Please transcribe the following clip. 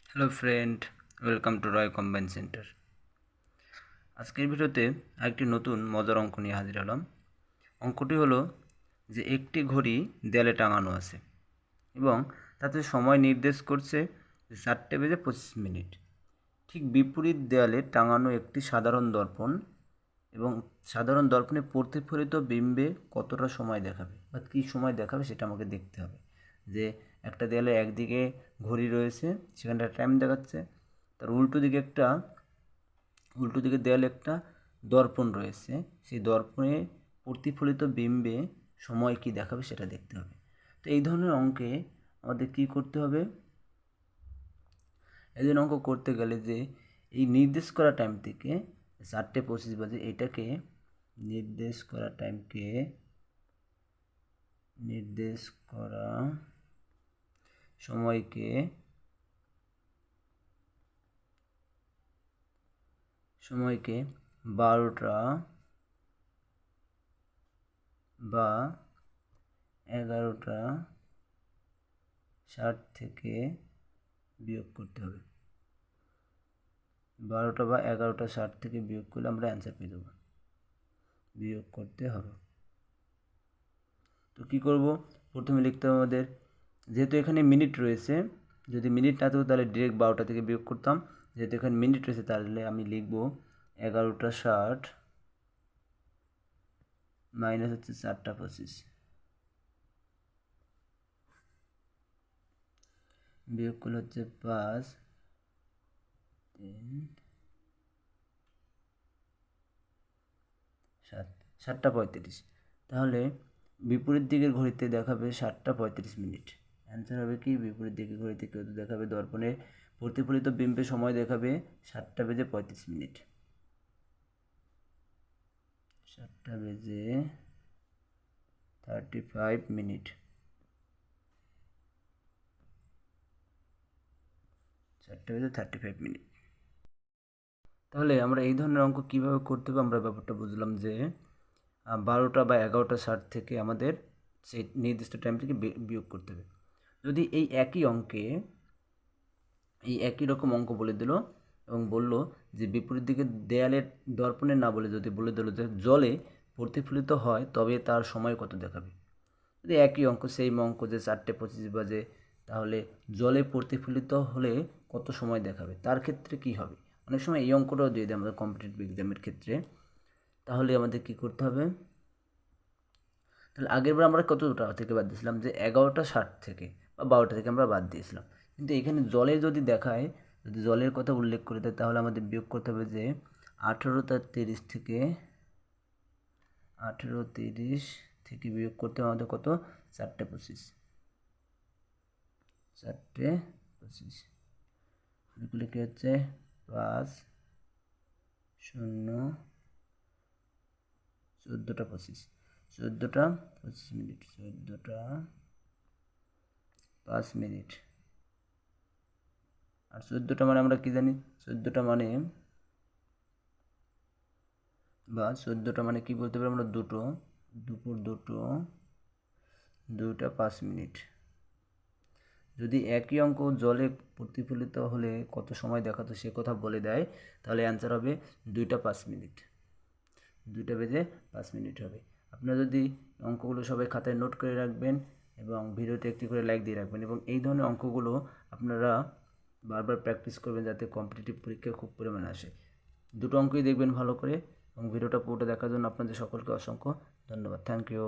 Hello friend, welcome to Roy combine centre. আজকের ভিডিওতে আরেকটি নতুন মজার অঙ্ক নিয়ে হাজির হলাম। অঙ্কটি হলো যে একটি ঘড়ি দেয়ালে টাঙানো আছে এবং তাতে সময় নির্দেশ করছে 4:25। ঠিক বিপরীত দেয়ালে টাঙানো একটি সাধারণ দর্পণ এবং সাধারণ দর্পণে প্রতিফলিত বিম্বে কতটা সময় দেখাবে বা কী সময় দেখাবে সেটা আমাকে দেখতে হবে। যে একটা দেয়ালে একদিকে ঘড়ি রয়েছে, সেখানটা টাইম দেখাচ্ছে, তার উল্টো দিকে দেয়ালে একটা দর্পণ রয়েছে, সেই দর্পণে প্রতিফলিত বিম্বে সময় কি দেখাবে সেটা দেখতে হবে। তো এই ধরনের অঙ্কে আমাদের কি করতে হবে? এই ধরনের অঙ্ক করতে গেলে যে এই নির্দেশ করা টাইম থেকে 4:25 বাজে, এটাকে নির্দেশ করা সময়কে 12টা বা 11:60 থেকে বিয়োগ করতে হবে। 12টা বা 11:60 থেকে বিয়োগ করলে আমরা অ্যান্সার পেয়ে যাবো। বিয়োগ করতে হবে। তো কী করব? প্রথমে লিখতে হবে আমাদের, যেহেতু এখানে মিনিট রয়েছে, যদি মিনিট না থাকতো তাহলে ডিরেক্ট 12টা থেকে বিয়োগ করতাম। যেহেতু এখানে মিনিট রয়েছে তাহলে আমি লিখব 11:60 মাইনাস হচ্ছে 4:25 বিয়োগ করলে হচ্ছে 5, 3, 7, 7:35। তাহলে বিপরীত দিকের ঘড়িতে দেখাবে 7:35। অ্যান্সার হবে কি? বিপরীত দিকের ঘড়িতে কেউ দেখাবে দর্পণে প্রতিফলিত বিম্বে সময় দেখাবে 7:35। 7:35। 7:35। তাহলে আমরা এই ধরনের অঙ্ক কীভাবে করতে হবে আমরা ব্যাপারটা বুঝলাম যে 12টা বা 11:60 থেকে আমাদের সেই নির্দিষ্ট টাইম থেকে বিয়োগ করতে হবে। যদি এই একই রকম অঙ্ক বলে দিল এবং বলল যে বিপরীত দিকে দেয়ালের দর্পণে না বলে যদি বলে দিল যে জলে প্রতিফলিত হয় তবে তার সময় কত দেখাবে। যদি একই অঙ্ক, সেম অঙ্ক, যে 4:25 বাজে, তাহলে জলে প্রতিফলিত হলে কত সময় দেখাবে, তার ক্ষেত্রে কি হবে? অনেক সময় এই অঙ্কটাও দিয়ে দেয় আমাদের কম্পিটিটিভ এক্সামের ক্ষেত্রে। তাহলে আমাদের কি করতে হবে? তাহলে আগেরবার আমরা কতটা থেকে বাদ দিয়েছিলাম? যে 11:60 থেকে বা 12টা থেকে আমরা বাদ দিয়েছিলাম। কিন্তু এখানে জলে যদি দেখায়, যদি জলের কথা উল্লেখ করে দেয়, তাহলে আমাদের বিয়োগ করতে হবে যে 18:30 থেকে বিয়োগ করতে হবে আমাদের কত? 4:25। 4:25 এগুলো কি হচ্ছে? 5, 0, 14:25। 14:25 14:05 আর 14টা মানে আমরা কি জানি? 14টা মানে কি বলতে পারি আমরা? দুপুর 2টা 5 মিনিট। যদি একই অঙ্ক জলে প্রতিফলিত হলে কত সময় দেখাতো সে কথা বলে দেয়, তাহলে অ্যান্সার হবে 2:05। 2:05 হবে। আপনারা যদি অঙ্কগুলো সবাই খাতায় নোট করে রাখবেন এবং ভিডিওতে একটি করে লাইক দিয়ে রাখবেন এবং এই ধরনের অঙ্কগুলো আপনারা বারবার প্র্যাকটিস করবেন যাতে কম্পিটিটিভ পরীক্ষায় খুব পরিমাণে আসে। দুটো অঙ্কই দেখবেন ভালো করে এবং ভিডিওটা পুরোটা দেখার জন্য আপনাদের সকলকে অসংখ্য ধন্যবাদ। Thank you.